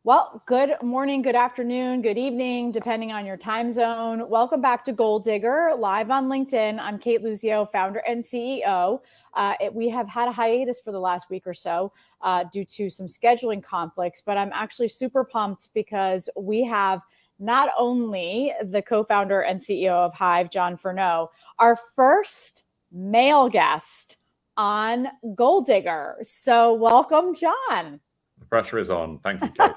Well, good morning, good afternoon, good evening, depending on your time zone. Welcome back to Goaldigger, live on LinkedIn. I'm Kate Luzio, founder and CEO. We have had a hiatus for the last week or so due to some scheduling conflicts, but I'm actually super pumped because we have not only the co-founder and CEO of Hive, John Furneaux, our first male guest on Goaldigger. So welcome, John. The pressure is on. Thank you, Kate.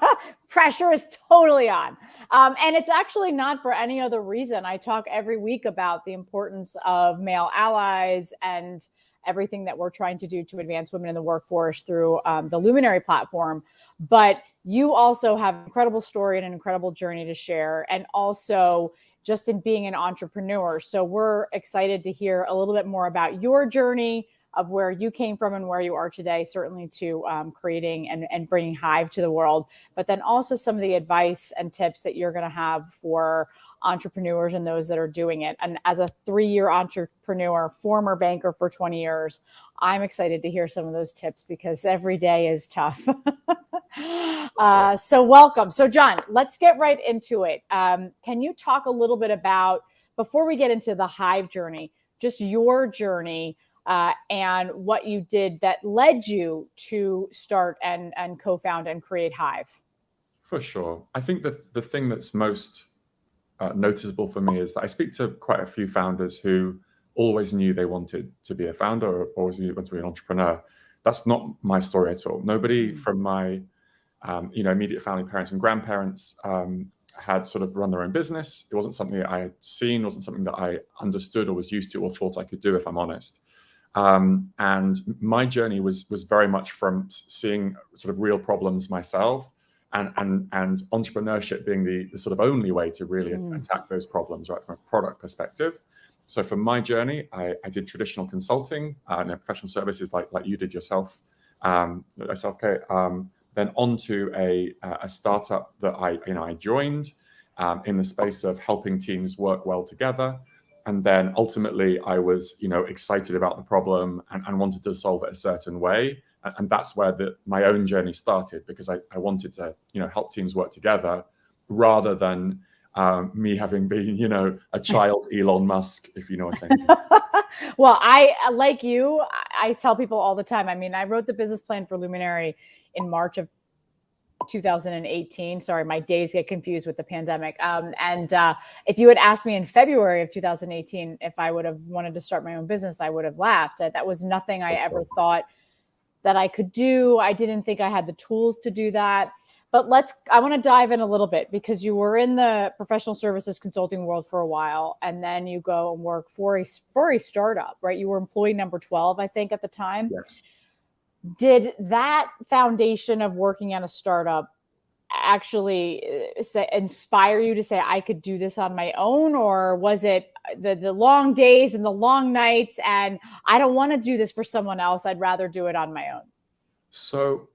Pressure is totally on. And it's actually not for any other reason. I talk every week about the importance of male allies and everything that we're trying to do to advance women in the workforce through the Luminary platform. But you also have an incredible story and an incredible journey to share, and also just in being an entrepreneur. So we're excited to hear a little bit more about your journey, of where you came from and where you are today, certainly to creating and bringing Hive to the world, but then also some of the advice and tips that you're going to have for entrepreneurs and those that are doing it. And as a 3-year entrepreneur, former banker for 20 years, I'm excited to hear some of those tips because every day is tough. So welcome. So John, let's get right into it. Can you talk a little bit about, before we get into the Hive journey, just your journey and what you did that led you to start and co-found and create Hive? For sure. I think the thing that's most noticeable for me is that I speak to quite a few founders who always knew they wanted to be a founder or always wanted to be an entrepreneur. That's not my story at all. Nobody from my immediate family, parents and grandparents had sort of run their own business. It wasn't something that I had seen, wasn't something that I understood or was used to or thought I could do, if I'm honest. And my journey was very much from seeing sort of real problems myself, and entrepreneurship being the sort of only way to really attack those problems, right, from a product perspective. So for my journey, I did traditional consulting and professional services like you did yourself, Kate. Then onto a startup that I joined in the space of helping teams work well together. And then ultimately I was, excited about the problem and wanted to solve it a certain way. And that's where my own journey started, because I wanted to, help teams work together rather than me having been, a child Elon Musk, if you know what I mean. Well, I tell people all the time. I mean, I wrote the business plan for Luminary in March of 2018. Sorry, my days get confused with the pandemic. If you had asked me in February of 2018 if I would have wanted to start my own business, I would have laughed. That was nothing I ever thought that I could do. I didn't think I had the tools to do that. But I want to dive in a little bit, because you were in the professional services consulting world for a while, and then you go and work for a startup, right? You were employee number 12, I think, at the time. Yes. Did that foundation of working at a startup actually inspire you to say, I could do this on my own? Or was it the long days and the long nights and I don't want to do this for someone else, I'd rather do it on my own? So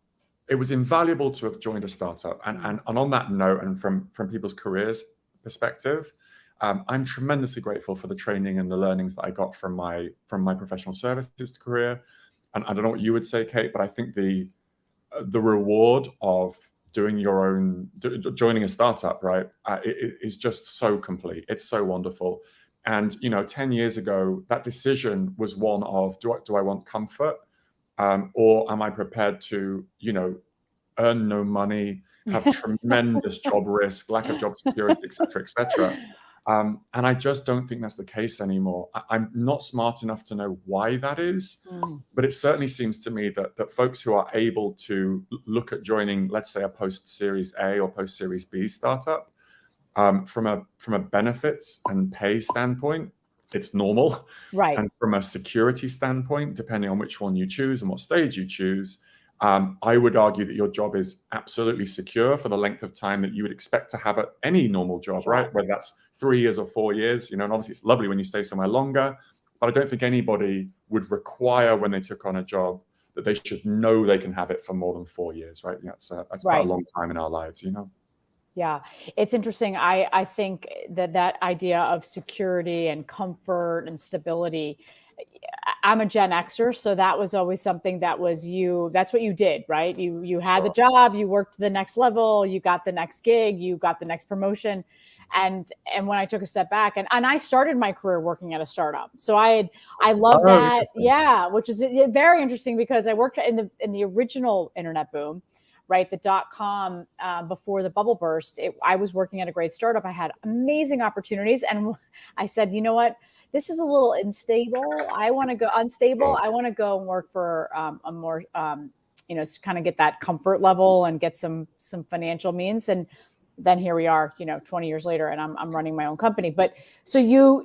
it was invaluable to have joined a startup. And on that note, and from people's careers perspective, I'm tremendously grateful for the training and the learnings that I got from my professional services career. And I don't know what you would say, Kate, but I think the reward of joining a startup, right, it is just so complete. It's so wonderful. And 10 years ago, that decision was one of, do I want comfort, or am I prepared to earn no money, have tremendous job risk, lack of job security, et cetera, et cetera. And I just don't think that's the case anymore. I'm not smart enough to know why that is, but it certainly seems to me that folks who are able to look at joining, let's say, a post-Series A or post-Series B startup, from a benefits and pay standpoint, it's normal. Right. And from a security standpoint, depending on which one you choose and what stage you choose, I would argue that your job is absolutely secure for the length of time that you would expect to have at any normal job, right? Whether that's 3 years or 4 years, and obviously it's lovely when you stay somewhere longer, but I don't think anybody would require when they took on a job that they should know they can have it for more than 4 years, right? That's quite a long time in our lives, Yeah, it's interesting. I think that idea of security and comfort and stability, I'm a Gen Xer, so that was always something that was that's what you did, right? You had the Sure. job, you worked to the next level, you got the next gig, you got the next promotion. And when I took a step back, and I started my career working at a startup. So I love Oh, that. interesting. Yeah, which is very interesting because I worked in the original internet boom, right? The .com before the bubble burst. I was working at a great startup. I had amazing opportunities, and I said, you know what? This is a little unstable. I want to go unstable. Sure. I want to go and work for a more, kind of get that comfort level and get some financial means. And then here we are, 20 years later, and I'm running my own company. But so you're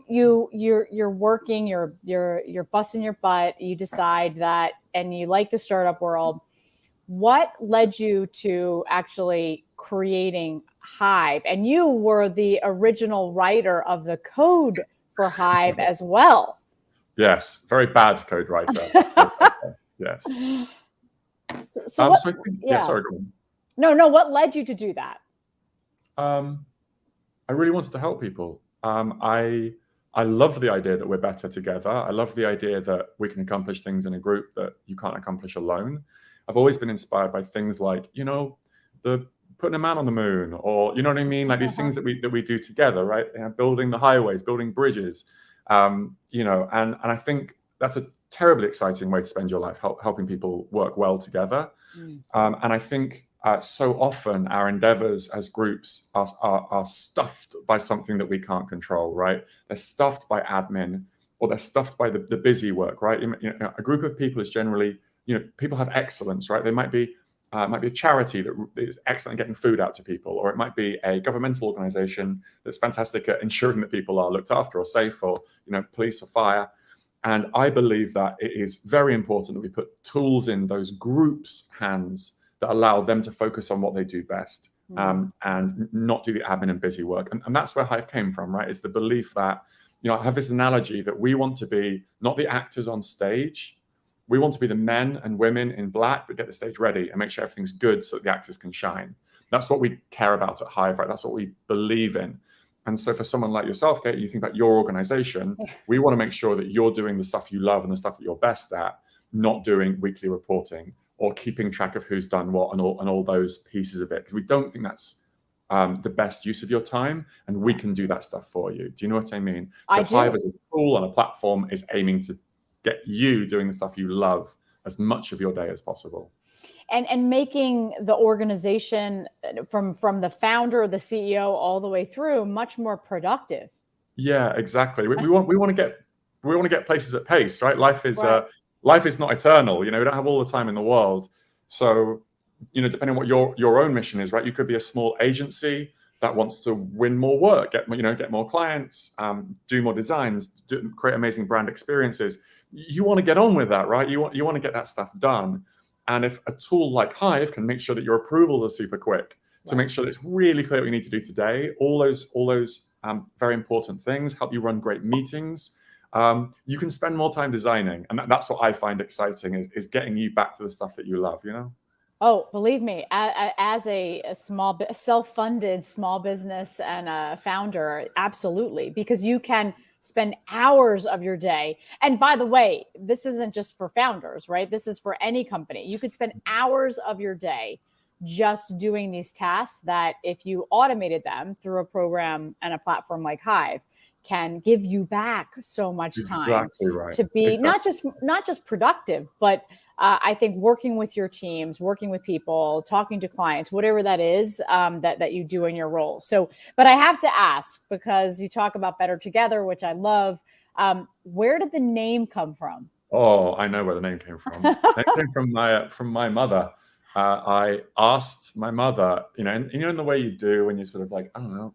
working, you're busting your butt. You decide that, and you like the startup world. What led you to actually creating Hive? And you were the original writer of the code for Hive as well. Yes, very bad code writer. Yes. So what? So I think, Yeah. sorry, go on. No. What led you to do that? I really wanted to help people. I love the idea that we're better together. I love the idea that we can accomplish things in a group that you can't accomplish alone. I've always been inspired by things like, the putting a man on the moon, or you know what I mean, like these things that we do together, right? Building the highways, building bridges, and I think that's a terribly exciting way to spend your life, helping people work well together. And I think so often our endeavors as groups are stuffed by something that we can't control, right? They're stuffed by admin, or they're stuffed by the busy work, right? A group of people is generally, people have excellence, right? They might be a charity that is excellent at getting food out to people, or it might be a governmental organization that's fantastic at ensuring that people are looked after or safe, or police or fire. And I believe that it is very important that we put tools in those groups' hands that allow them to focus on what they do best, and not do the admin and busy work. And that's where Hive came from, right? It's the belief that, I have this analogy that we want to be not the actors on stage. We want to be the men and women in black that get the stage ready and make sure everything's good so that the actors can shine. That's what we care about at Hive, right? That's what we believe in. And so for someone like yourself, Kate, you think about your organization, we want to make sure that you're doing the stuff you love and the stuff that you're best at, not doing weekly reporting or keeping track of who's done what and all those pieces of it. Because we don't think that's the best use of your time, and we can do that stuff for you. Do you know what I mean? So Hive as a tool and a platform is aiming to get you doing the stuff you love as much of your day as possible. And making the organization from the founder, the CEO, all the way through much more productive. Yeah, exactly. We want to get places at pace, right? Life is not eternal. We don't have all the time in the world. So, depending on what your own mission is, right? You could be a small agency that wants to win more work, get more clients, do more designs, create amazing brand experiences. You want to get on with that, right? You want to get that stuff done. And if a tool like Hive can make sure that your approvals are super quick, to make sure that it's really clear what you need to do today, all those very important things, help you run great meetings, you can spend more time designing. And that's what I find exciting, is getting you back to the stuff that you love, Oh, believe me, as a small, self-funded small business and a founder, absolutely, because you can spend hours of your day. And by the way, this isn't just for founders, right? This is for any company. You could spend hours of your day just doing these tasks that, if you automated them through a program and a platform like Hive, can give you back so much time to be not just productive, but I think working with your teams, working with people, talking to clients, whatever that is, that you do in your role. So, but I have to ask, because you talk about better together, which I love. Where did the name come from? Oh, I know where the name came from. It came from my mother. I asked my mother, and in the way you do when you're sort of like, I don't know,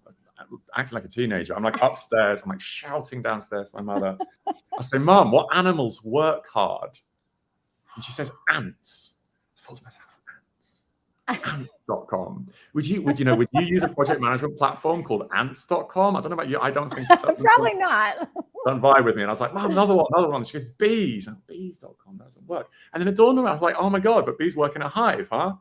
acting like a teenager. I'm like upstairs. I'm like shouting downstairs to my mother. I say, Mom, what animals work hard? And she says, ants. I thought to myself, ants. Ants.com. Would you use a project management platform called ants.com? I don't know about you. I don't think probably not. Don't vibe with me. And I was like, Mom, another one. She goes, bees. And bees.com doesn't work. And then it dawned on me, I was like, oh my God, but bees work in a hive, huh?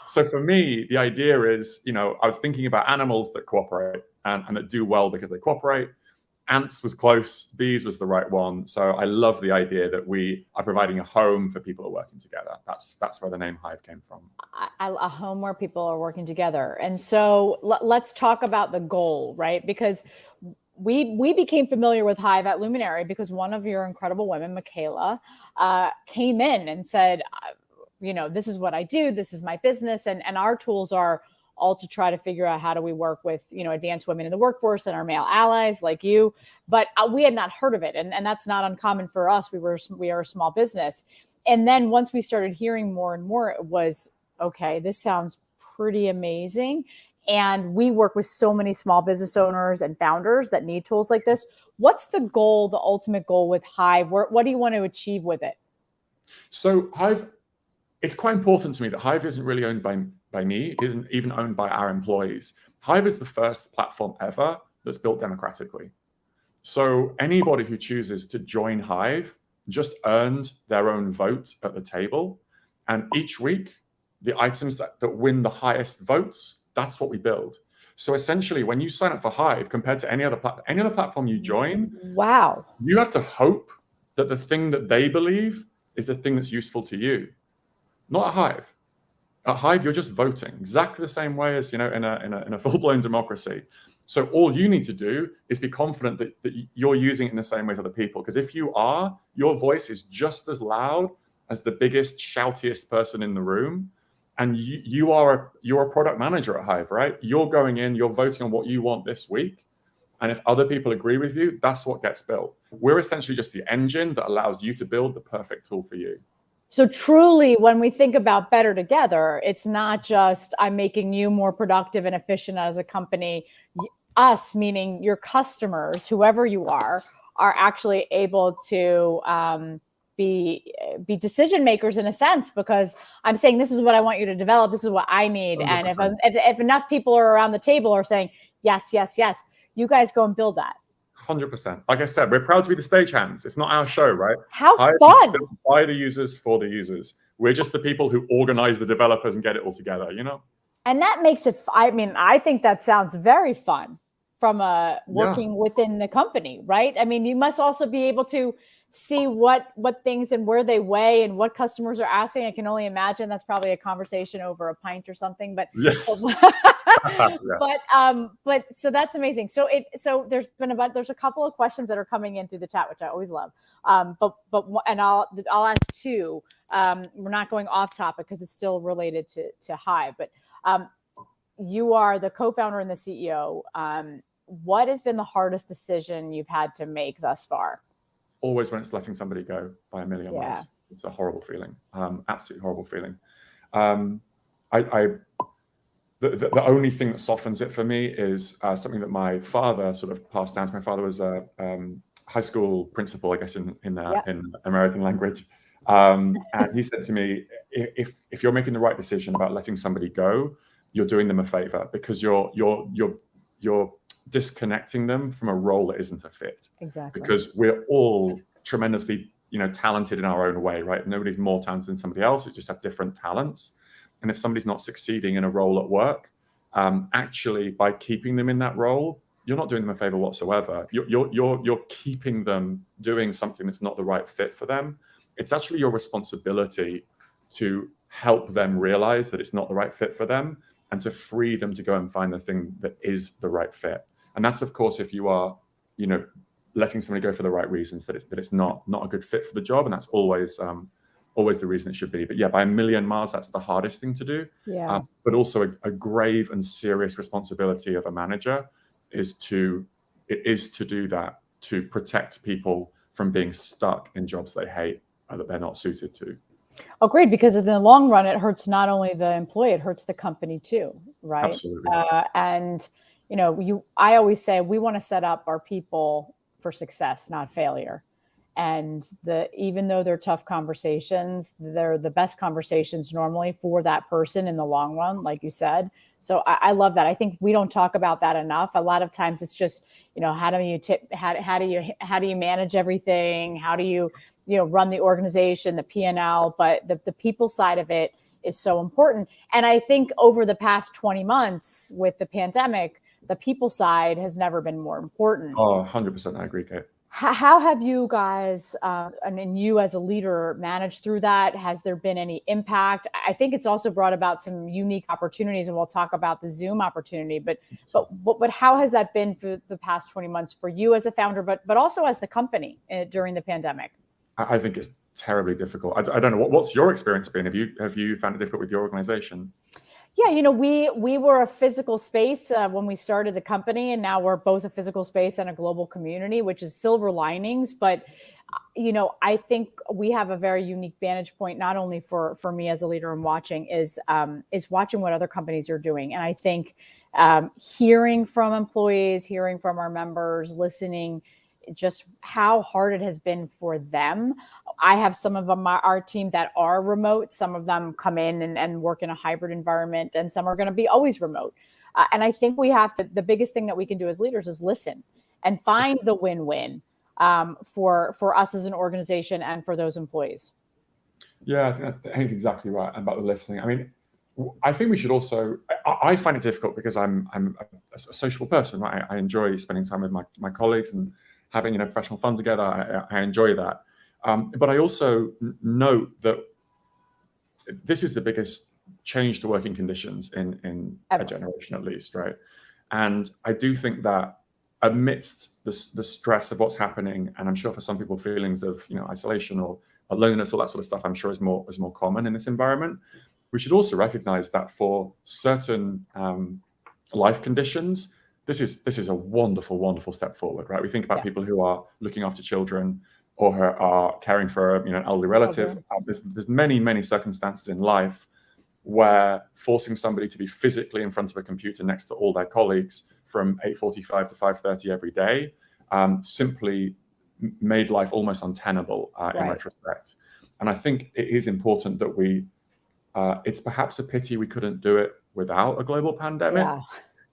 So for me, the idea is, I was thinking about animals that cooperate and that do well because they cooperate. ants was close, bees was the right one. So I love the idea that we are providing a home for people who are working together. That's where the name Hive came from. A home where people are working together. And so let's talk about the goal, right? Because we became familiar with Hive at Luminary because one of your incredible women, Michaela, came in and said, this is what I do. This is my business. And our tools are all to try to figure out how do we work with, advanced women in the workforce and our male allies like you. But we had not heard of it. And that's not uncommon for us. We are a small business. And then once we started hearing more and more, it was, okay, this sounds pretty amazing. And we work with so many small business owners and founders that need tools like this. What's the goal, the ultimate goal with Hive? What do you want to achieve with it? So Hive, it's quite important to me that Hive isn't really owned by me. It isn't even owned by our employees. Hive is the first platform ever that's built democratically. So anybody who chooses to join Hive just earned their own vote at the table. And each week, the items that win the highest votes, that's what we build. So essentially, when you sign up for Hive, compared to any other platform you join, wow, you have to hope that the thing that they believe is the thing that's useful to you, not a Hive. At Hive, you're just voting exactly the same way as in a full-blown democracy. So all you need to do is be confident that you're using it in the same way as other people. Because if you are, your voice is just as loud as the biggest, shoutiest person in the room. And you're a product manager at Hive, right? You're going in, you're voting on what you want this week. And if other people agree with you, that's what gets built. We're essentially just the engine that allows you to build the perfect tool for you. So truly, when we think about better together, it's not just I'm making you more productive and efficient as a company. Us, meaning your customers, whoever you are actually able to be decision makers in a sense, because I'm saying this is what I want you to develop. This is what I need. 100%. And if enough people are around the table are saying yes, yes, yes, you guys go and build that. 100%. Like I said, we're proud to be the stagehands. It's not our show, right? How fun! By the users, for the users. We're just the people who organize the developers and get it all together, And that makes it, I think that sounds very fun from working within the company, right? I mean, you must also be able to see what things and where they weigh and what customers are asking. I can only imagine that's probably a conversation over a pint or something, but yes. But so that's amazing. So there's a couple of questions that are coming in through the chat, which I always love. And I'll ask two. We're not going off topic because it's still related to Hive, but you are the co-founder and the CEO. What has been the hardest decision you've had to make thus far? Always when it's letting somebody go by a million ways. It's a horrible feeling, absolutely horrible feeling. The only thing that softens it for me is something that my father sort of passed down to. My father was a high school principal, I guess, in American language. And he said to me, if you're making the right decision about letting somebody go, you're doing them a favor, because you're disconnecting them from a role that isn't a fit. Exactly. Because we're all tremendously, talented in our own way, right? Nobody's more talented than somebody else. We just have different talents. And if somebody's not succeeding in a role at work, actually, by keeping them in that role, you're not doing them a favor whatsoever. You're keeping them doing something that's not the right fit for them. It's actually your responsibility to help them realize that it's not the right fit for them and to free them to go and find the thing that is the right fit. And that's, of course, if you are, letting somebody go for the right reasons, that it's not a good fit for the job. And that's always the reason it should be. But yeah, by a million miles, that's the hardest thing to do. Yeah. But also a grave and serious responsibility of a manager is to do that, to protect people from being stuck in jobs they hate or that they're not suited to. Oh, great. Because in the long run, it hurts not only the employee, it hurts the company too, right? Absolutely. I always say we want to set up our people for success, not failure. And even though they're tough conversations, they're the best conversations normally for that person in the long run, like you said. So I love that. I think we don't talk about that enough. A lot of times it's just, how do you manage everything? How do you run the organization, the P&L, but the people side of it is so important. And I think over the past 20 months with the pandemic, the people side has never been more important. Oh, 100%. I agree, Kate. How have you guys, and you as a leader, managed through that? Has there been any impact? I think it's also brought about some unique opportunities, and we'll talk about the Zoom opportunity. But how has that been for the past 20 months for you as a founder, but also as the company during the pandemic? I think it's terribly difficult. I don't know what's your experience been. Have you found it difficult with your organization? Yeah, we were a physical space when we started the company, and now we're both a physical space and a global community, which is silver linings. But I think we have a very unique vantage point, not only for me as a leader and watching, is watching what other companies are doing. And I think hearing from employees, hearing from our members, listening just how hard it has been for them. I have some of them, our team, that are remote. Some of them come in and work in a hybrid environment, and some are going to be always remote. And I think the biggest thing that we can do as leaders is listen and find the win-win for us as an organization and for those employees. Yeah, I think exactly right about the listening. I mean, I think we should also. I find it difficult because I'm a sociable person, right? I enjoy spending time with my colleagues and having professional fun together. I enjoy that, but I also note that this is the biggest change to working conditions in a generation, at least, right? And I do think that amidst the stress of what's happening, and I'm sure for some people feelings of isolation or loneliness, all that sort of stuff, I'm sure is more common in this environment. We should also recognize that for certain life conditions, this is a wonderful, wonderful step forward, right? We think about people who are looking after children or who are caring for an elderly relative. There's many, many circumstances in life where forcing somebody to be physically in front of a computer next to all their colleagues from 8:45 to 5:30 every day simply made life almost untenable in retrospect. And I think it is important that it's perhaps a pity we couldn't do it without a global pandemic,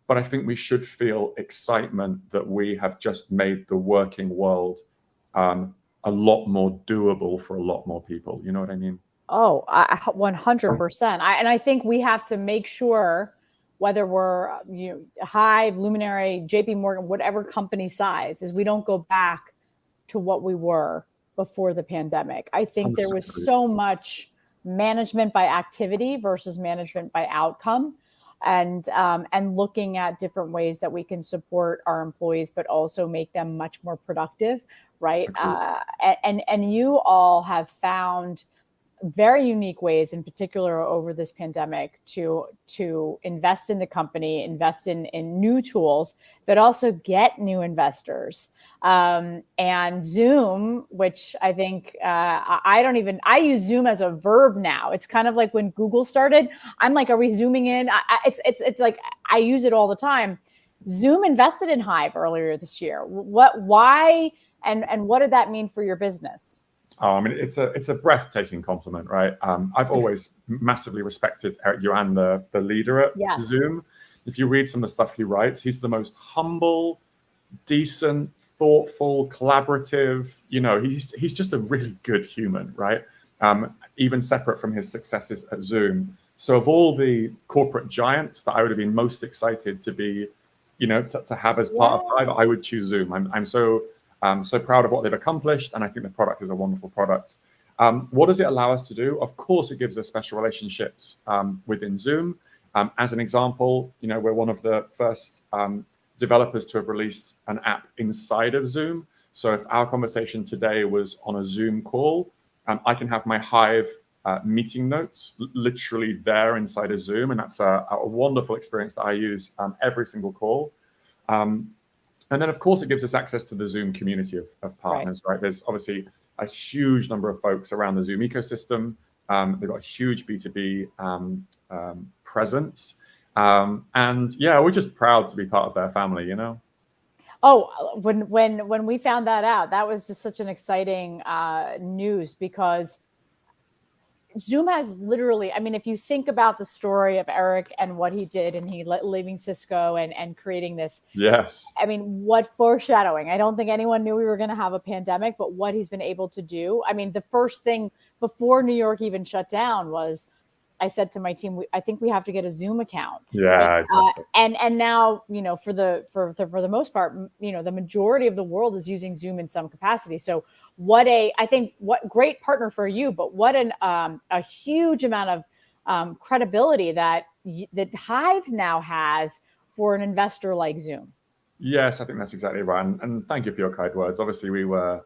but I think we should feel excitement that we have just made the working world a lot more doable for a lot more people. You know what I mean? Oh, 100%. And I think we have to make sure, whether we're Hive, Luminary, JP Morgan, whatever company size, is we don't go back to what we were before the pandemic. I think there was so much management by activity versus management by outcome, and looking at different ways that we can support our employees, but also make them much more productive, right? And you all have found very unique ways, in particular over this pandemic, to invest in the company, invest in new tools, but also get new investors. And Zoom, which I think I use Zoom as a verb now. It's kind of like when Google started. I'm like, are we zooming in? It's like I use it all the time. Zoom invested in Hive earlier this year. Why, and what did that mean for your business? Oh, I mean, it's a breathtaking compliment, right? I've always massively respected Eric Yuan, the leader at Zoom. If you read some of the stuff he writes, he's the most humble, decent, thoughtful, collaborative. He's just a really good human, right? Even separate from his successes at Zoom. So of all the corporate giants that I would have been most excited to be, to have as part of Hive, I would choose Zoom. I'm so proud of what they've accomplished, and I think the product is a wonderful product. What does it allow us to do? Of course, it gives us special relationships within Zoom. As an example, we're one of the first developers to have released an app inside of Zoom. So if our conversation today was on a Zoom call, I can have my Hive meeting notes literally there inside of Zoom, and that's a wonderful experience that I use every single call. And then, of course, it gives us access to the Zoom community of partners, right? There's obviously a huge number of folks around the Zoom ecosystem. They've got a huge B2B presence. And yeah, we're just proud to be part of their family, Oh, when we found that out, that was just such an exciting news, because Zoom has literally, I mean, if you think about the story of Eric and what he did, and he leaving Cisco and creating this. Yes. I mean, what foreshadowing. I don't think anyone knew we were going to have a pandemic, but what he's been able to do. I mean, the first thing before New York even shut down was I said to my team, I think we have to get a Zoom account. Yeah, exactly. And now, for the most part, the majority of the world is using Zoom in some capacity. So what great partner for you, but what a huge amount of credibility that Hive now has for an investor like Zoom. Yes, I think that's exactly right. And thank you for your kind words. Obviously, we were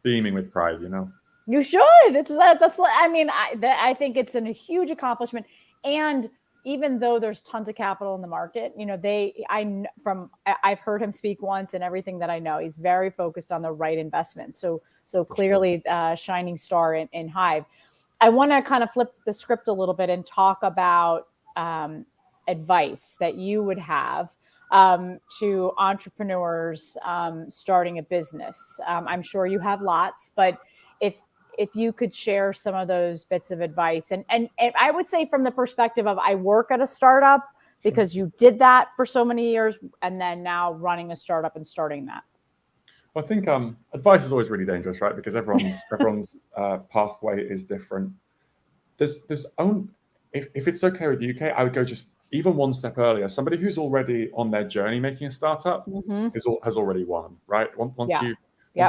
beaming with pride, You should. I think it's a huge accomplishment. And even though there's tons of capital in the market, I've heard him speak once, and everything that I know, he's very focused on the right investment. So clearly, shining star in Hive. I want to kind of flip the script a little bit and talk about advice that you would have to entrepreneurs starting a business. I'm sure you have lots, but if you could share some of those bits of advice, and I would say from the perspective of, I work at a startup, because you did that for so many years, and then now running a startup and starting that. Well, I think advice is always really dangerous, right? Because everyone's pathway is different. If it's okay with you, Kate, I would go just even one step earlier. Somebody who's already on their journey making a startup has already won, right? Once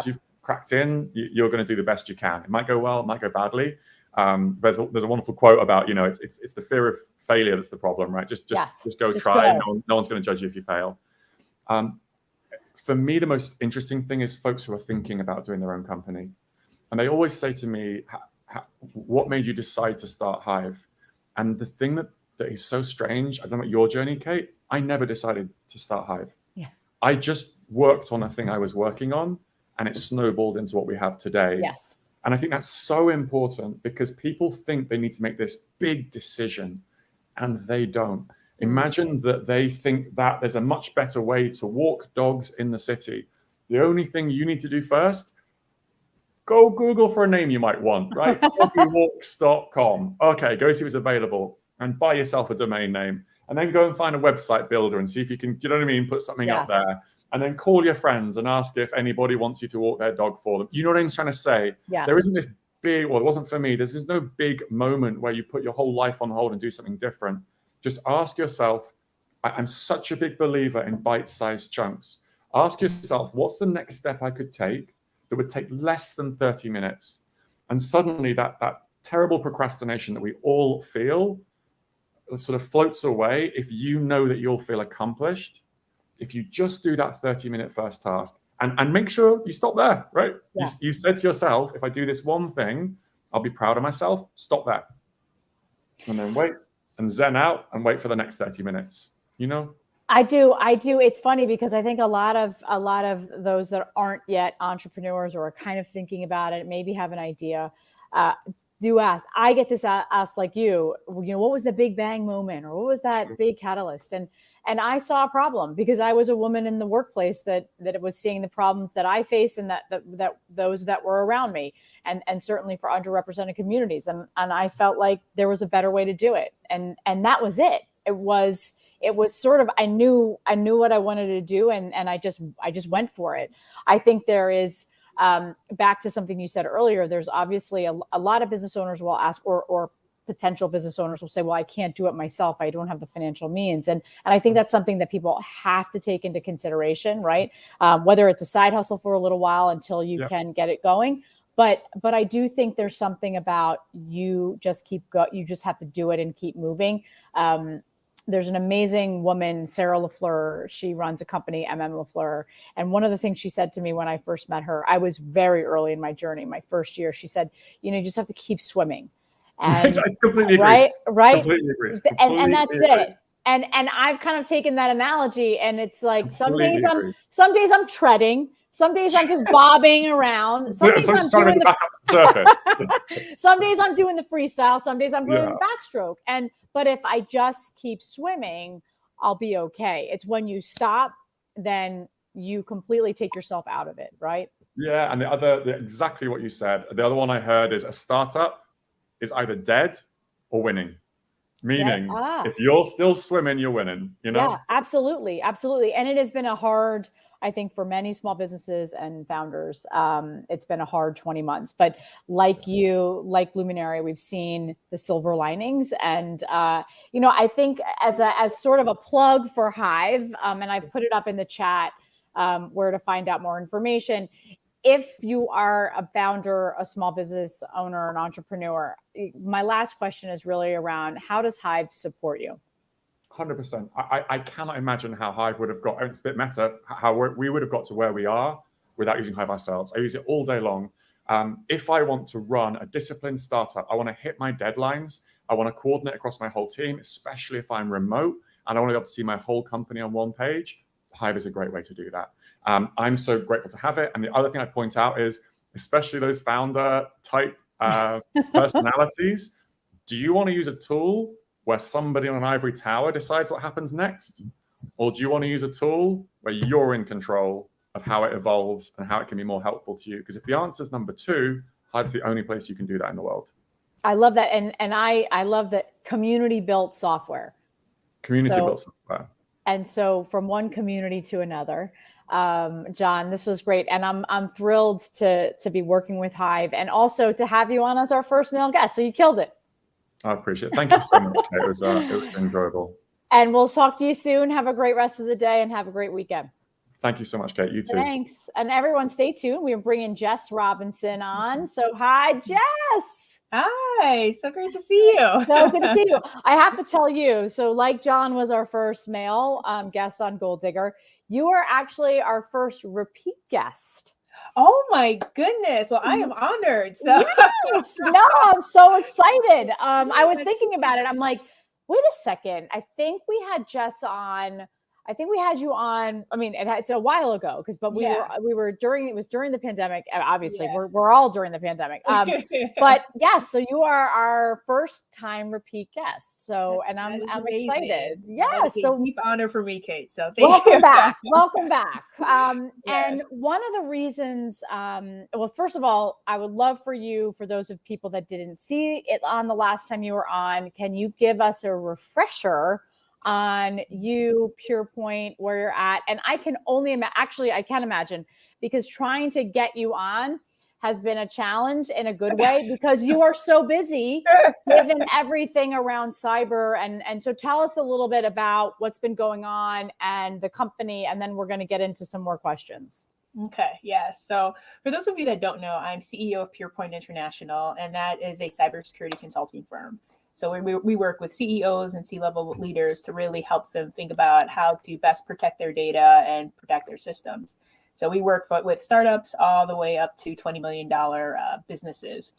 you've cracked in, you're going to do the best you can. It might go well, it might go badly. There's a wonderful quote about, it's the fear of failure that's the problem, right? Just go try. No one's going to judge you if you fail. For me, the most interesting thing is folks who are thinking about doing their own company, and they always say to me, "What made you decide to start Hive?" And the thing that is so strange, I don't know about your journey, Kate. I never decided to start Hive. Yeah. I just worked on a thing I was working on, and it snowballed into what we have today. Yes. And I think that's so important, because people think they need to make this big decision, and they don't. Imagine that they think that there's a much better way to walk dogs in the city. The only thing you need to do first, go Google for a name you might want, right? Doggywalks.com. Okay, go see what's available and buy yourself a domain name, and then go and find a website builder and see if you can, you know what I mean, put something up there. And then call your friends and ask if anybody wants you to walk their dog for them. You know what I'm trying to say? Yes. There isn't this big, well, it wasn't for me. There's no big moment where you put your whole life on hold and do something different. Just ask yourself, I'm such a big believer in bite-sized chunks. Ask yourself, what's the next step I could take that would take less than 30 minutes? And suddenly that terrible procrastination that we all feel sort of floats away if you know that you'll feel accomplished. If you just do that 30-minute first task, and make sure you stop there, right? Yeah. You said to yourself, if I do this one thing, I'll be proud of myself. Stop there. And then wait and zen out and wait for the next 30 minutes, I do. It's funny, because I think a lot of those that aren't yet entrepreneurs or are kind of thinking about it, maybe have an idea, do ask. I get this asked like you, what was the big bang moment, or what was that big catalyst? And I saw a problem, because I was a woman in the workplace that was seeing the problems that I face, and that those that were around me, and certainly for underrepresented communities. And I felt like there was a better way to do it. And that was it. It was sort of, I knew what I wanted to do, and I just went for it. I think there is, back to something you said earlier, there's obviously a lot of business owners will ask, or potential business owners will say, well, I can't do it myself. I don't have the financial means. And I think that's something that people have to take into consideration, right? Whether it's a side hustle for a little while until you can get it going. But I do think there's something about you just have to do it and keep moving. There's an amazing woman, Sarah LaFleur. She runs a company, LaFleur. And one of the things she said to me when I first met her, I was very early in my journey, my first year, she said, you just have to keep swimming. And I completely agree. Right. Completely agree. And that's it. And I've kind of taken that analogy, and it's like some days I'm treading, some days I'm just bobbing around. Some days I'm doing the surface. Some days I'm doing the freestyle. Some days I'm doing the backstroke. But if I just keep swimming, I'll be okay. It's when you stop, then you completely take yourself out of it, right? Yeah, and exactly what you said. The other one I heard is, a startup is either dead or winning. Meaning, if you're still swimming, you're winning, Yeah, absolutely. And it has been a hard I think for many small businesses and founders, it's been a hard 20 months. But like you, like Luminary, we've seen the silver linings. And, I think as sort of a plug for Hive, and I've put it up in the chat where to find out more information. If you are a founder, a small business owner, an entrepreneur, my last question is really around how does Hive support you? 100%. I cannot imagine how Hive would have got, it's a bit meta, how we would have got to where we are without using Hive ourselves. I use it all day long. If I want to run a disciplined startup, I want to hit my deadlines. I want to coordinate across my whole team, especially if I'm remote and I want to be able to see my whole company on one page. Hive is a great way to do that. I'm so grateful to have it. And the other thing I'd point out is, especially those founder type personalities, do you want to use a tool where somebody on an ivory tower decides what happens next? Or do you want to use a tool where you're in control of how it evolves and how it can be more helpful to you? Because if the answer is number two, Hive's the only place you can do that in the world. I love that. And I love that community built software. Community built software. And so from one community to another, John, this was great. And I'm thrilled to be working with Hive and also to have you on as our first male guest. So you killed it. I appreciate it. Thank you so much. It was enjoyable. And we'll talk to you soon. Have a great rest of the day and have a great weekend. Thank you so much, Kate. You too. Thanks. And everyone stay tuned. We're bringing Jess Robinson on. So hi, Jess. Hi. So great to see you. So good to see you. I have to tell you, so like John was our first male guest on Goaldigger, you are actually our first repeat guest. Oh my goodness. Well, I am honored. So yes. No, I'm so excited. I was thinking about it. I'm like, wait a second. I think we had Jess on. I think we had you on. I mean, it's a while ago we were during the pandemic. Obviously, we're all during the pandemic. But yes, so you are our first time repeat guest. So, and I'm excited. Yes, so deep honor for me, Kate. So welcome back. Welcome back. And one of the reasons, well, first of all, I would love for those of people that didn't see it on the last time you were on, can you give us a refresher on you, PurePoint, where you're at? And I can only I can't imagine, because trying to get you on has been a challenge in a good way because you are so busy given everything around cyber. And so tell us a little bit about what's been going on and the company, and then we're going to get into some more questions. Okay. Yes. So for those of you that don't know, I'm CEO of PurePoint International, and that is a cybersecurity consulting firm. So we work with CEOs and C-level leaders to really help them think about how to best protect their data and protect their systems. So we work with startups all the way up to $20 million businesses.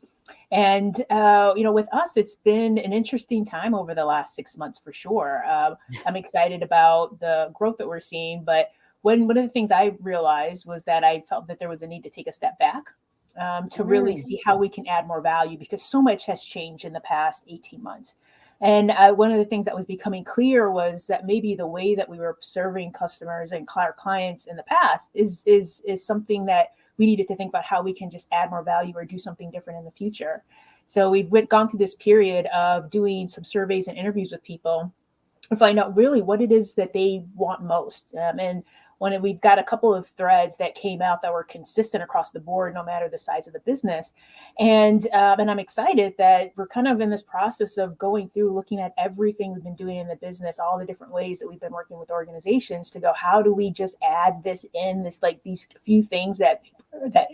And, with us, it's been an interesting time over the last 6 months for sure. I'm excited about the growth that we're seeing. But one of the things I realized was that I felt that there was a need to take a step back. To really see how we can add more value, because so much has changed in the past 18 months. And one of the things that was becoming clear was that maybe the way that we were serving customers and our clients in the past is something that we needed to think about how we can just add more value or do something different in the future. So we've gone through this period of doing some surveys and interviews with people to find out really what it is that they want most. And when we've got a couple of threads that came out that were consistent across the board, no matter the size of the business. And I'm excited that we're kind of in this process of going through, looking at everything we've been doing in the business, all the different ways that we've been working with organizations to go, how do we just add this in, these few things that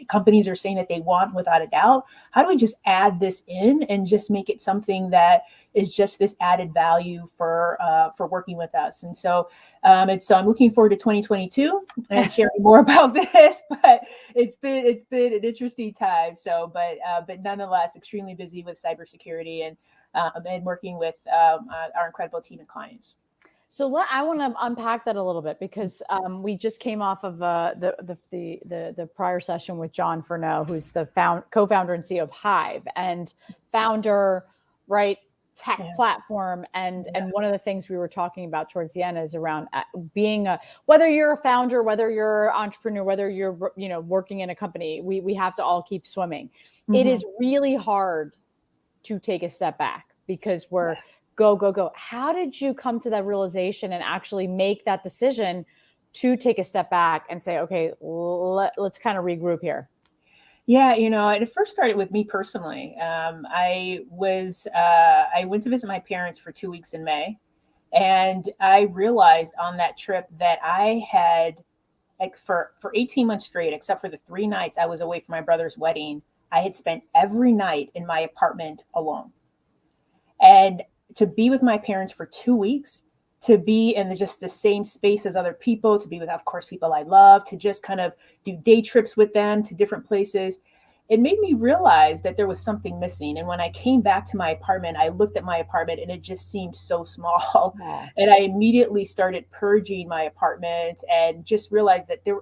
companies are saying that they want without a doubt? How do we just add this in and just make it something that is just this added value for working with us? And so I'm looking forward to 2022 and sharing more about this. But it's been an interesting time. So, but nonetheless, extremely busy with cybersecurity and working with our incredible team and clients. So I want to unpack that a little bit, because we just came off of the prior session with John Furneaux, who's the co-founder and CEO of Hive, and founder, right, tech platform. And one of the things we were talking about towards the end is around being whether you're a founder, whether you're an entrepreneur, whether you're working in a company, we have to all keep swimming. Mm-hmm. It is really hard to take a step back because we're go. How did you come to that realization and actually make that decision to take a step back and say, okay, let's kind of regroup here? Yeah, it first started with me personally. I went to visit my parents for 2 weeks in May, and I realized on that trip that I had, like, for 18 months straight, except for the 3 nights I was away from my brother's wedding, I had spent every night in my apartment alone. And to be with my parents for 2 weeks, to be in just the same space as other people, to be with, of course, people I love, to just kind of do day trips with them to different places, it made me realize that there was something missing. And when I came back to my apartment, I looked at my apartment and it just seemed so small. Yeah. And I immediately started purging my apartment and just realized that there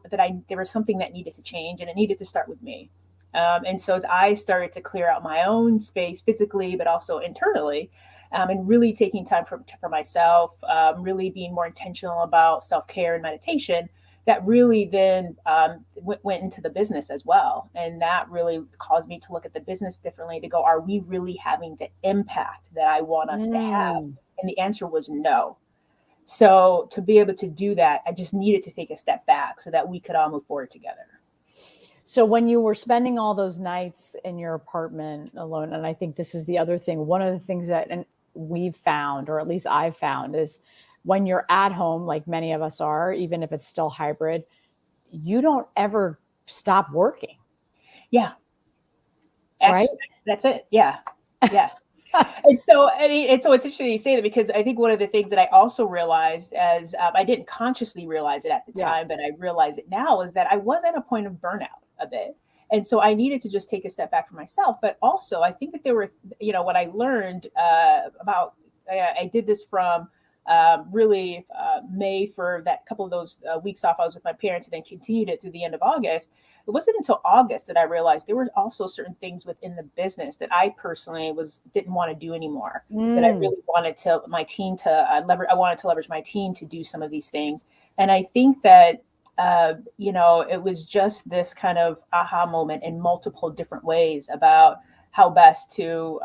was something that needed to change, and it needed to start with me. And so as I started to clear out my own space physically, but also internally, and really taking time for myself, really being more intentional about self-care and meditation, that really then went into the business as well. And that really caused me to look at the business differently, to go, are we really having the impact that I want us to have? And the answer was no. So to be able to do that, I just needed to take a step back so that we could all move forward together. So when you were spending all those nights in your apartment alone, and I think this is the other thing, one of the things that we've found, or at least I've found, is when you're at home, like many of us are, even if it's still hybrid, you don't ever stop working. Yeah. Right? That's it. Yeah. Yes. And so, it's interesting you say that, because I think one of the things that I also realized, as I didn't consciously realize it at the time, but I realize it now, is that I was at a point of burnout a bit. And so I needed to just take a step back for myself. But also, I think that there were, what I learned about, I did this from really May, for that couple of those weeks off I was with my parents, and then continued it through the end of August. It wasn't until August that I realized there were also certain things within the business that I personally didn't want to do anymore. That I really wanted my team to leverage. I wanted to leverage my team to do some of these things. And I think that it was just this kind of aha moment in multiple different ways about how best to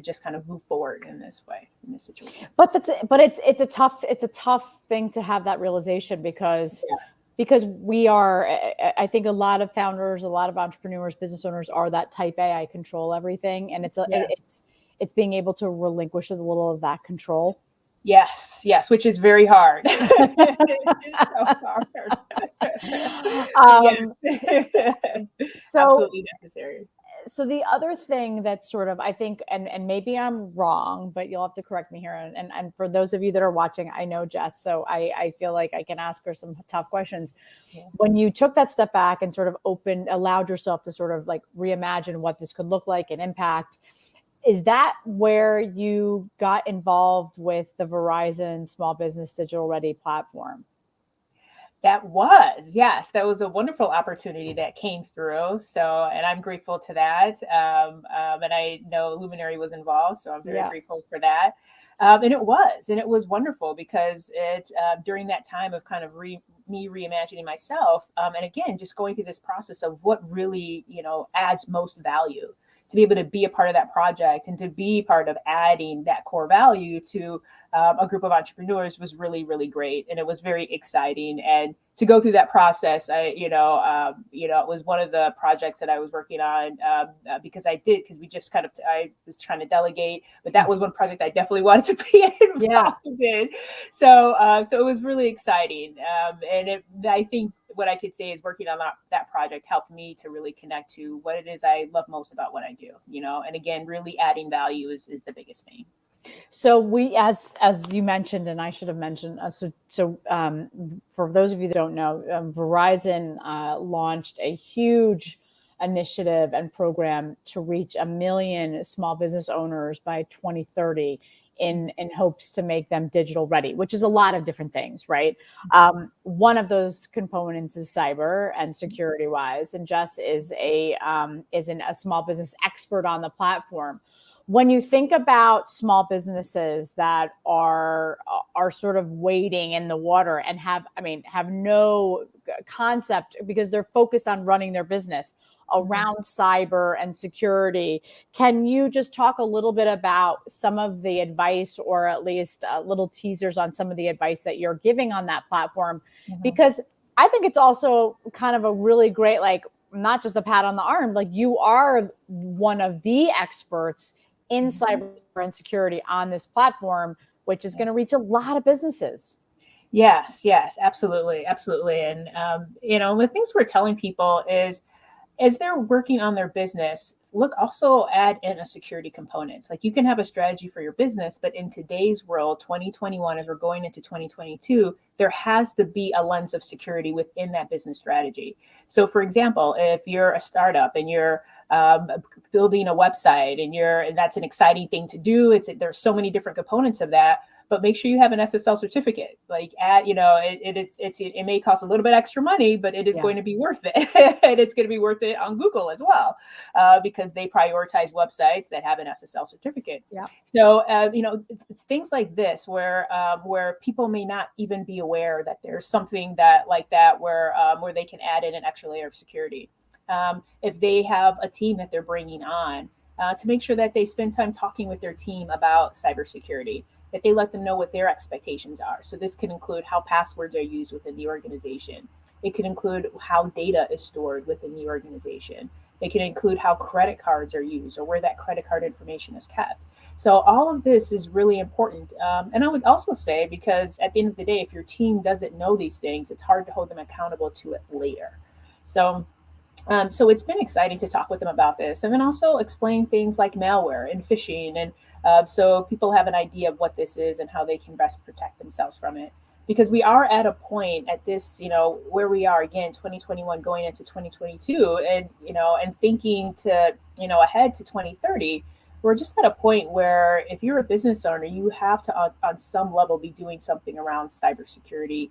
just kind of move forward in this way, in this situation. But it's a tough thing to have that realization, because we are, I think a lot of founders, a lot of entrepreneurs, business owners are that type A, I control everything. And it's being able to relinquish a little of that control. Yes, which is very hard. It is so hard. Yes. Absolutely necessary. So the other thing that's sort of, I think, and maybe I'm wrong, but you'll have to correct me here. And for those of you that are watching, I know Jess, so I feel like I can ask her some tough questions. Yeah. When you took that step back and sort of allowed yourself to sort of like reimagine what this could look like and impact, is that where you got involved with the Verizon Small Business Digital Ready platform? That was a wonderful opportunity that came through. So, and I'm grateful to that. And I know Luminary was involved, so I'm very grateful for that. And it was wonderful, because during that time of kind of me reimagining myself, and again, just going through this process of what really, adds most value, to be able to be a part of that project and to be part of adding that core value to a group of entrepreneurs was really, really great. And it was very exciting. And to go through that process, it was one of the projects that I was working on, because I was trying to delegate, but that was one project I definitely wanted to be involved in. So it was really exciting. I think what I could say is working on that project helped me to really connect to what it is I love most about what I do, and again, really adding value is the biggest thing. So we, as you mentioned, and I should have mentioned, for those of you that don't know, Verizon launched a huge initiative and program to reach 1 million small business owners by 2030 in hopes to make them digital ready, which is a lot of different things, right? One of those components is cyber and security wise, and Jess is a small business expert on the platform. when you think about small businesses that are sort of wading in the water and have no concept because they're focused on running their business around cyber and security, can you just talk a little bit about some of the advice, or at least little teasers on some of the advice that you're giving on that platform? Because I think it's also kind of a really great, like, not just a pat on the arm, like you are one of the experts in cyber and security on this platform, which is going to reach a lot of businesses. Yes, absolutely. And, the things we're telling people is, as they're working on their business, also add in a security component. Like, you can have a strategy for your business, but in today's world, 2021, as we're going into 2022, there has to be a lens of security within that business strategy. So, for example, if you're a startup and you're building a website and that's an exciting thing to do, there's so many different components of that. But make sure you have an SSL certificate. Like, it may cost a little bit extra money, but it is going to be worth it. And it's going to be worth it on Google as well, because they prioritize websites that have an SSL certificate. Yeah. So, it's things like this where people may not even be aware that there's something like that where they can add in an extra layer of security. If they have a team that they're bringing on, to make sure that they spend time talking with their team about cybersecurity, that they let them know what their expectations are. So this can include how passwords are used within the organization. It can include how data is stored within the organization. It can include how credit cards are used or where that credit card information is kept. So all of this is really important. And I would also say, because at the end of the day, if your team doesn't know these things, it's hard to hold them accountable to it later. So it's been exciting to talk with them about this, and then also explain things like malware and phishing, and so people have an idea of what this is and how they can best protect themselves from it. Because we are at a point at this, where we are again, 2021 going into 2022, and thinking to, ahead to 2030. We're just at a point where if you're a business owner, you have to, on some level, be doing something around cybersecurity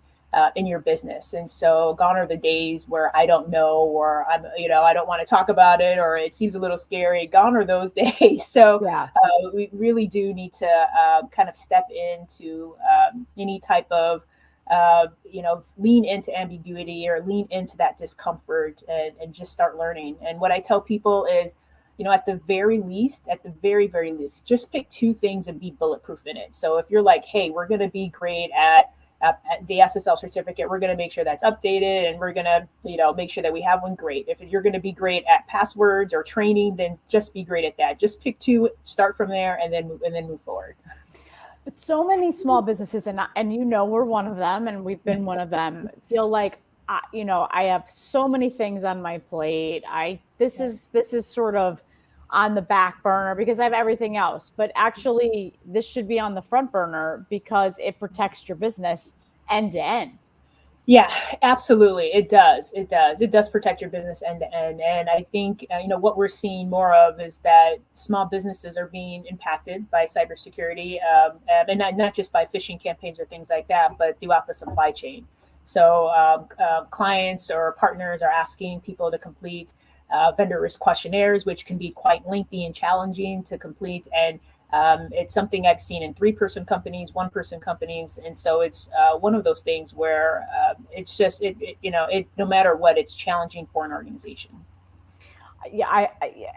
in your business. And so gone are the days where I don't know, or I don't want to talk about it, or it seems a little scary. Gone are those days. So we really do need to kind of step into any type of, lean into ambiguity or lean into that discomfort and just start learning. And what I tell people is, at the very very least, just pick 2 things and be bulletproof in it. So if you're like, hey, we're going to be great at the SSL certificate, we're going to make sure that's updated, and we're going to, make sure that we have one. Great. If you're going to be great at passwords or training, then just be great at that. Just pick 2, start from there, and then move forward. But so many small businesses, and we're one of them, and we've been one of them, feel like, I have so many things on my plate. This is sort of on the back burner because I have everything else. But actually, this should be on the front burner because it protects your business end to end. Yeah, absolutely. It does. It does protect your business end to end. And I think, what we're seeing more of is that small businesses are being impacted by cybersecurity, and not just by phishing campaigns or things like that, but throughout the supply chain. So clients or partners are asking people to complete vendor risk questionnaires, which can be quite lengthy and challenging to complete. And it's something I've seen in 3-person companies, 1-person companies. And so it's one of those things where it's just, no matter what, it's challenging for an organization. Yeah,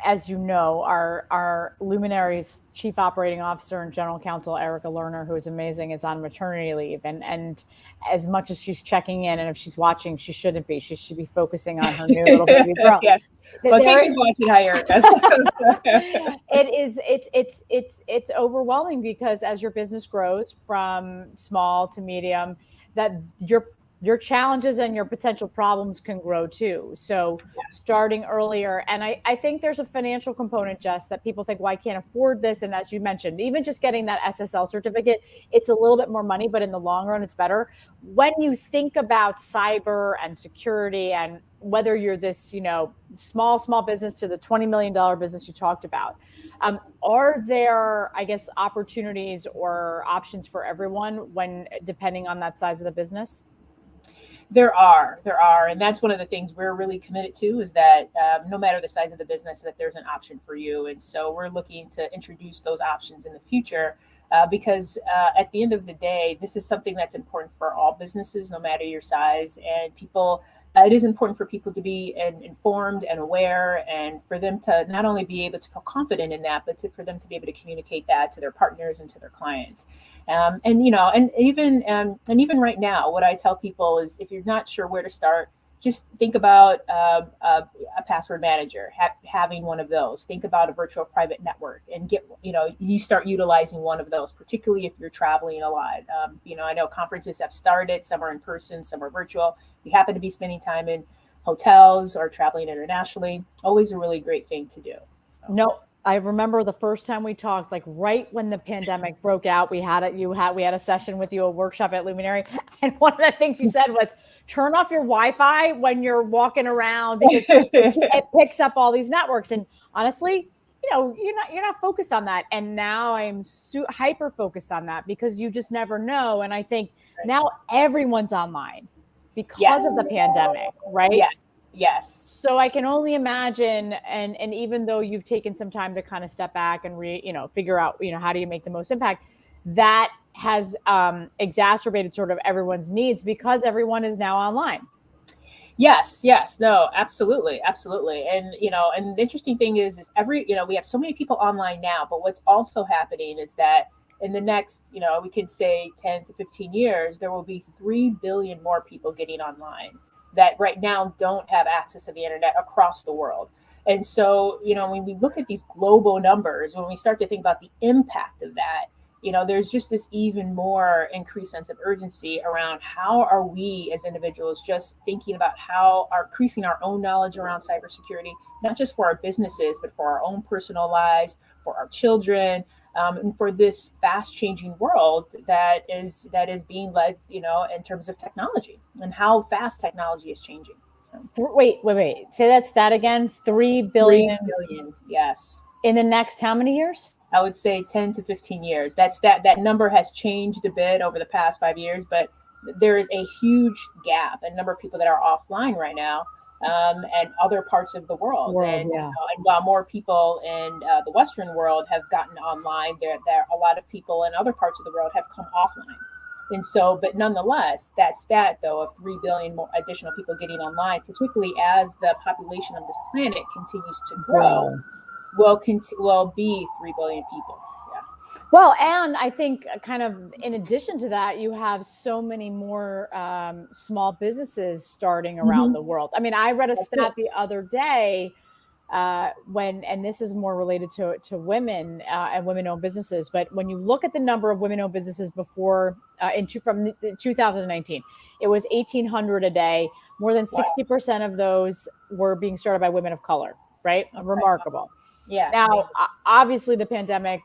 as you know, our Luminary's Chief Operating Officer and General Counsel, Erica Lerner, who is amazing, is on maternity leave. And as much as she's checking in, and if she's watching, she shouldn't be. She should be focusing on her new little baby girl. Yes. Well, she's watching. Hi, Erica. It's overwhelming because as your business grows from small to medium, that your challenges and your potential problems can grow too. So starting earlier, and I think there's a financial component, Jess, that people think, well, I can't afford this. And as you mentioned, even just getting that SSL certificate, it's a little bit more money, but in the long run, it's better. When you think about cyber and security, and whether you're this, small business to the $20 million business you talked about, are there, I guess, opportunities or options for everyone depending on that size of the business? There are, and that's one of the things we're really committed to is that no matter the size of the business, that there's an option for you. And so we're looking to introduce those options in the future because at the end of the day, this is something that's important for all businesses, no matter your size. And people, it is important for people to be informed and aware, and for them to not only be able to feel confident in that, but for them to be able to communicate that to their partners and to their clients. And even right now, what I tell people is, if you're not sure where to start, just think about a password manager, having one of those. Think about a virtual private network and you start utilizing one of those, particularly if you're traveling a lot. I know conferences have started, some are in person, some are virtual. If you happen to be spending time in hotels or traveling internationally, always a really great thing to do. So. No, I remember the first time we talked, like right when the pandemic broke out, we had a session with you, a workshop at Luminary. And one of the things you said was turn off your Wi-Fi when you're walking around because it picks up all these networks. And honestly, you're not focused on that. And now I'm hyper focused on that because you just never know. And I think now everyone's online because of the pandemic, right? Yes. So I can only imagine, and even though you've taken some time to kind of step back and figure out, how do you make the most impact, that has exacerbated sort of everyone's needs because everyone is now online. Yes, no, absolutely. And, and the interesting thing is we have so many people online now, but what's also happening is that in the next, we can say 10 to 15 years, there will be 3 billion more people getting online that right now don't have access to the internet across the world. And so, when we look at these global numbers, when we start to think about the impact of that, there's just this even more increased sense of urgency around how are we as individuals just thinking about how are increasing our own knowledge around cybersecurity, not just for our businesses, but for our own personal lives, for our children, and for this fast changing world that is being led, in terms of technology and how fast technology is changing. So. Wait. Say that stat again. 3 billion. 3 billion. Yes. In the next how many years? I would say 10 to 15 years. That number has changed a bit over the past 5 years, but there is a huge gap, a number of people that are offline right now, and other parts of the world. And while more people in the Western world have gotten online, there a lot of people in other parts of the world have come offline. And so, but nonetheless, that stat though of 3 billion more additional people getting online, particularly as the population of this planet continues to grow, will be 3 billion people. Yeah. Well, and I think kind of in addition to that, you have so many more small businesses starting around the world. I mean, I read a stat the other day and this is more related to women and women-owned businesses, but when you look at the number of women-owned businesses before from 2019, it was 1,800 a day. More than 60% of those were being started by women of color. Right? Remarkable. Yeah. Now, obviously, the pandemic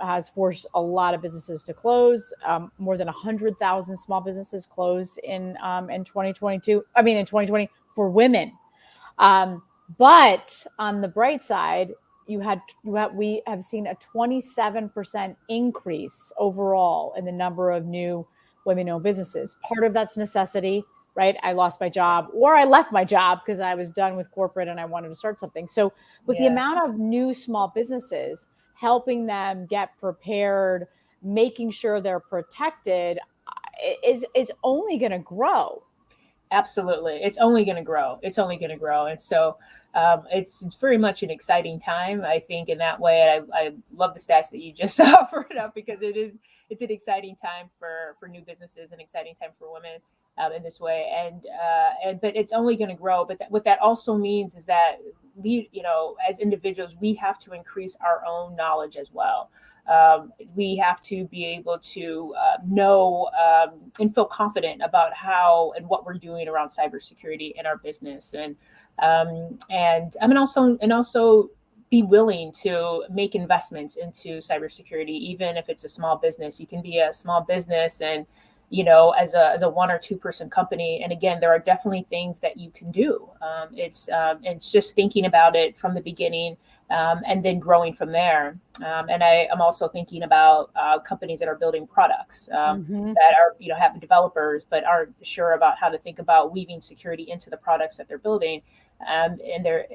has forced a lot of businesses to close. More than 100,000 small businesses closed in 2022. I mean, in 2020 for women. But on the bright side, we have seen a 27% increase overall in the number of new women-owned businesses. Part of that's necessity. Right? I lost my job or I left my job because I was done with corporate and I wanted to start something. So with the amount of new small businesses, helping them get prepared, making sure they're protected is only going to grow. Absolutely. It's only going to grow. And so it's very much an exciting time, I think, in that way. I love the stats that you just offered up because it's an exciting time for new businesses, an exciting time for women in this way. But it's only going to grow. But what that also means is that as individuals, we have to increase our own knowledge as well. We have to be able to know and feel confident about how and what we're doing around cybersecurity in our business, and also be willing to make investments into cybersecurity, even if it's a small business. You can be a small business and as a 1 or 2 person company. And again, there are definitely things that you can do. It's just thinking about it from the beginning, and then growing from there. And I'm also thinking about companies that are building products, that are, have developers, but aren't sure about how to think about weaving security into the products that they're building. And there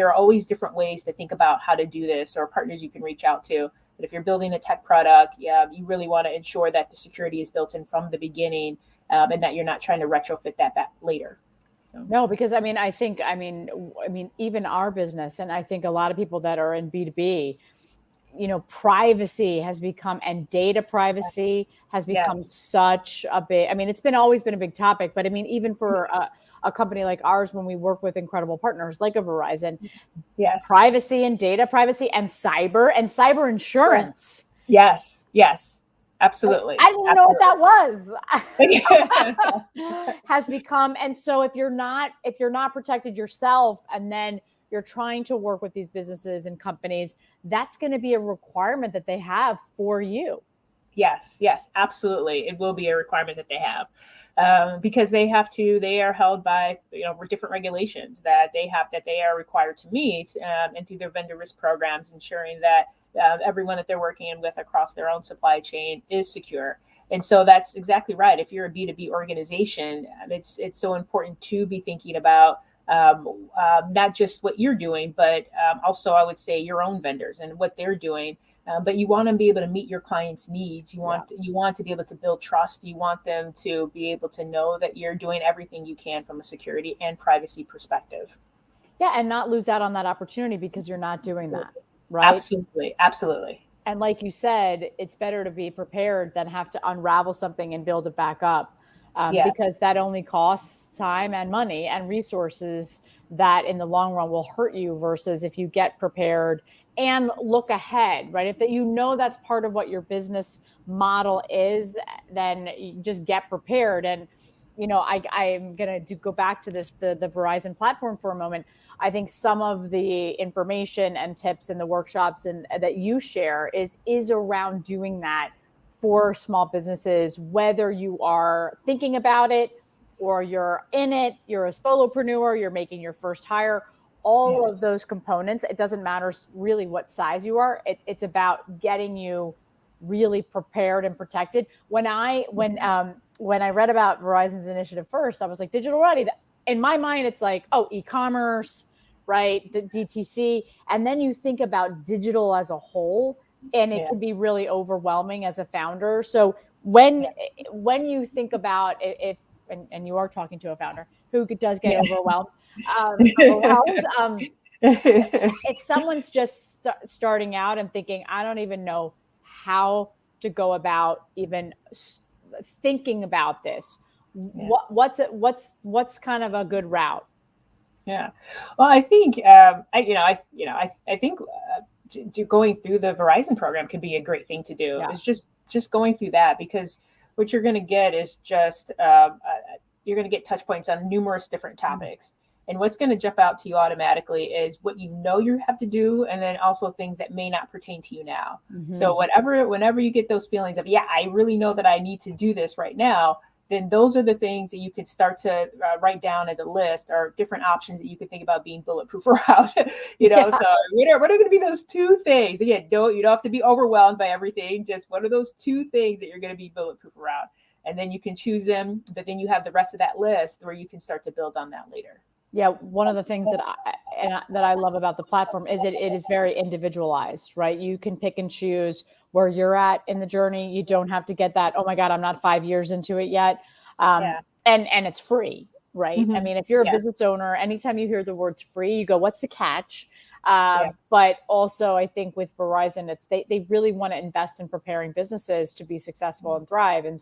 are always different ways to think about how to do this, or partners you can reach out to. But if you're building a tech product, you really want to ensure that the security is built in from the beginning, and that you're not trying to retrofit that back later. So. No, because I mean, even our business, and I think a lot of people that are in B2B, privacy has become, and data privacy has become such a big, it's always been a big topic, but even for a company like ours, when we work with incredible partners like a Verizon, privacy and data privacy and cyber insurance. Yes. Absolutely. I didn't know what that was. Has become, and so if you're not protected yourself, and then you're trying to work with these businesses and companies, that's going to be a requirement that they have for you. Yes, absolutely. It will be a requirement that they have, because they are held by, different regulations that they are required to meet, and through their vendor risk programs, ensuring that everyone that they're working with across their own supply chain is secure. And so that's exactly right. If you're a B2B organization, it's so important to be thinking about not just what you're doing, but also, I would say, your own vendors and what they're doing. But you want to be able to meet your clients' needs. You want to be able to build trust. You want them to be able to know that you're doing everything you can from a security and privacy perspective. Yeah, and not lose out on that opportunity because you're not doing that, right? Absolutely. And like you said, it's better to be prepared than have to unravel something and build it back up, because that only costs time and money and resources that in the long run will hurt you, versus if you get prepared and look ahead, right? If that's part of what your business model is, then you just get prepared. And, I'm going to go back to the Verizon platform for a moment. I think some of the information and tips in the workshops and that you share is around doing that for small businesses, whether you are thinking about it or you're in it, you're a solopreneur, you're making your first hire. All of those components, it doesn't matter really what size you are. It's about getting you really prepared and protected. When I read about Verizon's initiative first, I was like, digital ready. In my mind, it's like, e-commerce, right? DTC. And then you think about digital as a whole, and it can be really overwhelming as a founder. So when you think about and you are talking to a founder who does get overwhelmed, if someone's just starting out and thinking, I don't even know how to go about even thinking about this, what's kind of a good route? Yeah, well, I think I think going through the Verizon program could be a great thing to do. It's just going through that, because what you're going to get is just you're going to get touch points on numerous different topics. And what's going to jump out to you automatically is what you have to do, and then also things that may not pertain to you now. So whenever you get those feelings of, I really know that I need to do this right now, then those are the things that you could start to write down as a list, or different options that you could think about being bulletproof around. So what are going to be those 2 things? Again, you don't have to be overwhelmed by everything. Just what are those 2 things that you're going to be bulletproof around? And then you can choose them, but then you have the rest of that list where you can start to build on that later. Yeah, one of the things that I love about the platform is it is very individualized, right? You can pick and choose where you're at in the journey. You don't have to get that, oh my God, I'm not 5 years into it yet. And it's free, right? I mean, if you're a business owner, anytime you hear the words free, you go, what's the catch? But also, I think with Verizon, they really want to invest in preparing businesses to be successful and thrive. And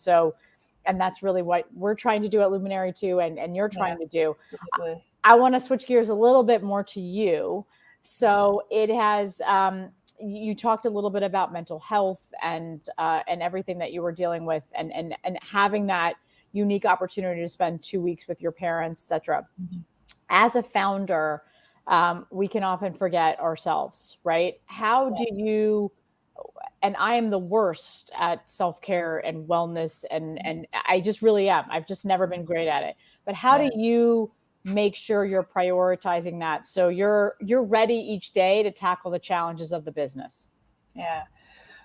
that's really what we're trying to do at Luminary too, and you're trying to do. Absolutely. I want to switch gears a little bit more to you. So it has, you talked a little bit about mental health and everything that you were dealing with, and having that unique opportunity to spend 2 weeks with your parents, et cetera. As a founder, we can often forget ourselves, right? How do you and I am the worst at self-care and wellness, and I just really am. I've just never been great at it. But how do you make sure you're prioritizing that so you're ready each day to tackle the challenges of the business? Yeah.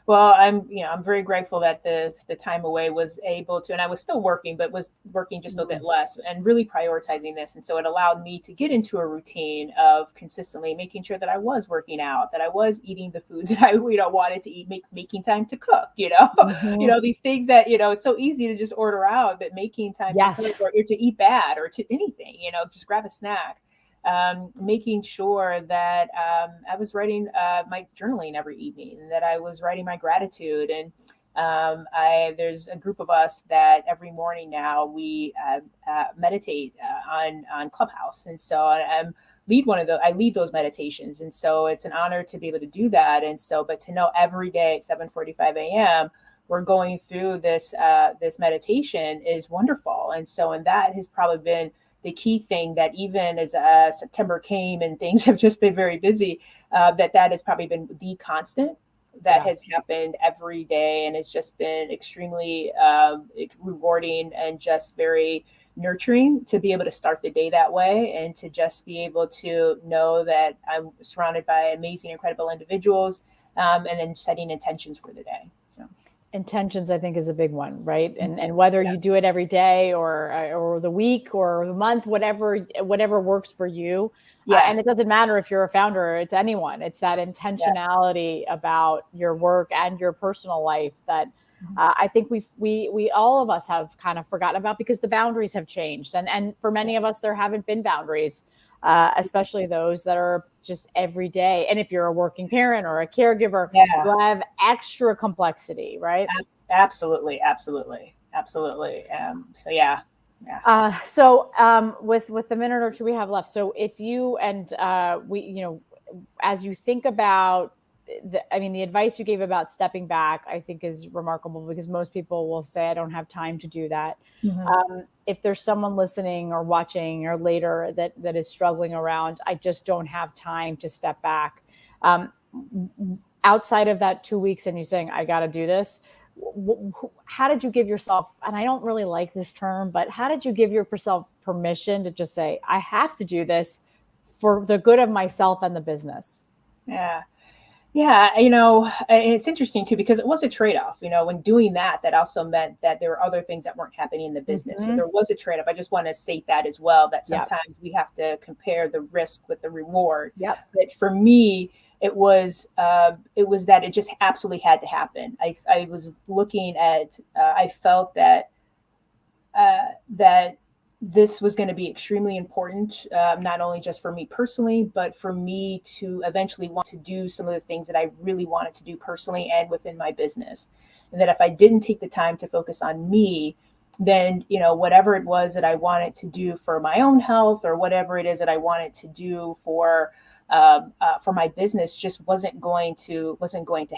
Well, I'm very grateful that the time away was able to, and I was still working, but was working just a bit less and really prioritizing this. And so it allowed me to get into a routine of consistently making sure that I was working out, that I was eating the foods that I, wanted to eat, making time to cook, these things that, it's so easy to just order out, but making time to cook or to eat bad or to anything, just grab a snack. Making sure that I was writing my journaling every evening, and that I was writing my gratitude. And there's a group of us that every morning now we meditate on Clubhouse, and so I lead those meditations, and so it's an honor to be able to do that. And so, but to know every day at 7:45 a.m. we're going through this meditation is wonderful. And so, and that has probably been the key thing, that even as September came and things have just been very busy, that has probably been the constant that has happened every day. And it's just been extremely rewarding and just very nurturing to be able to start the day that way, and to just be able to know that I'm surrounded by amazing, incredible individuals, and then setting intentions for the day. So. Intentions, I think, is a big one, right? And whether you do it every day or the week or the month, whatever works for you. And it doesn't matter if you're a founder, it's anyone. It's that intentionality about your work and your personal life that I think we all of us have kind of forgotten about, because the boundaries have changed. And for many of us, there haven't been boundaries. Especially those that are just every day. And if you're a working parent or a caregiver, you have extra complexity, right? Absolutely. So yeah. With the minute or two we have left, so if you and as you think about the advice you gave about stepping back, I think is remarkable, because most people will say, I don't have time to do that. If there's someone listening or watching or later that is struggling around, I just don't have time to step back. Outside of that 2 weeks and you saying, I got to do this, how did you give yourself, and I don't really like this term, but how did you give yourself permission to just say, I have to do this for the good of myself and the business? Yeah, it's interesting too, because it was a trade-off. When doing that also meant that there were other things that weren't happening in the business. So there was a trade-off. I just want to state that as well, that sometimes we have to compare the risk with the reward. But for me, it was that it just absolutely had to happen. I was looking at, I felt that this was going to be extremely important, not only just for me personally, but for me to eventually want to do some of the things that I really wanted to do personally and within my business. And that if I didn't take the time to focus on me, then, whatever it was that I wanted to do for my own health, or whatever it is that I wanted to do for my business, just wasn't going to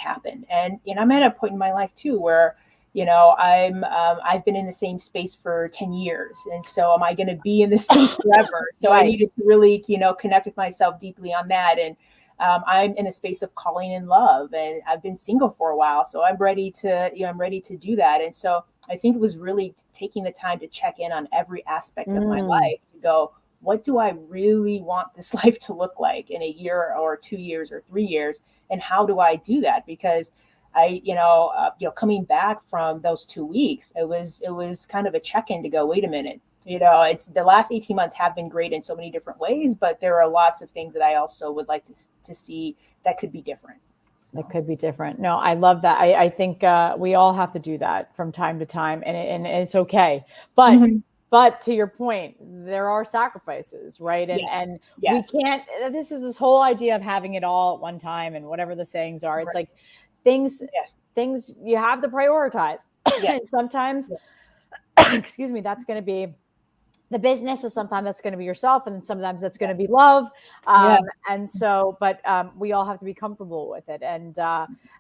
happen. And, I'm at a point in my life too, where I've been in the same space for 10 years. And so am I going to be in this space forever? So I needed to really, connect with myself deeply on that. And I'm in a space of calling in love, and I've been single for a while. So I'm ready to do that. And so I think it was really taking the time to check in on every aspect of my life, to go, what do I really want this life to look like in a year or 2 years or 3 years? And how do I do that? Because coming back from those 2 weeks, it was kind of a check-in to go, wait a minute, it's the last 18 months have been great in so many different ways, but there are lots of things that I also would like to see that could be different. That could be different. No, I love that. I think we all have to do that from time to time, and it's okay. But But to your point, there are sacrifices, right? And we can't, this whole idea of having it all at one time and whatever the sayings are. It's like things you have to prioritize. And sometimes, excuse me, that's going to be the business, is sometimes that's going to be yourself, and sometimes that's going to be love. And so, but we all have to be comfortable with it. And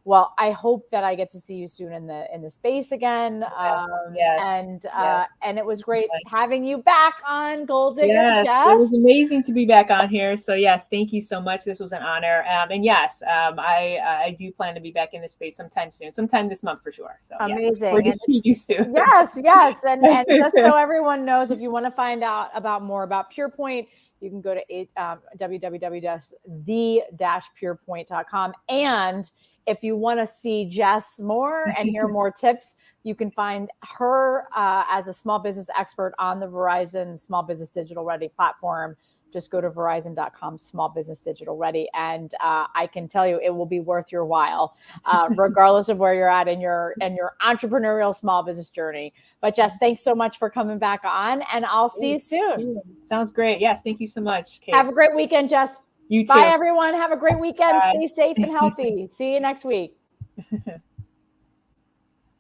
well, I hope that I get to see you soon in the space again. And it was great having you back on Goaldigger. Yes, Jess. it was amazing to be back on here. So yes, thank you so much. This was an honor. And yes, I do plan to be back in this space sometime soon, sometime this month for sure. So amazing. We're to see you soon. Yes. And just so everyone knows, if you want to find out more about PurePoint, you can go to www.the-purepoint.com. And if you want to see Jess more and hear more tips, you can find her as a small business expert on the Verizon Small Business Digital Ready platform. Just go to verizon.com small business digital ready. And I can tell you it will be worth your while, regardless of where you're at in your entrepreneurial small business journey. But Jess, thanks so much for coming back on, and I'll see you soon. Sounds great. Yes, thank you so much, Kate. Have a great weekend, Jess. You too. Bye, everyone. Have a great weekend. Bye. Stay safe and healthy. See you next week.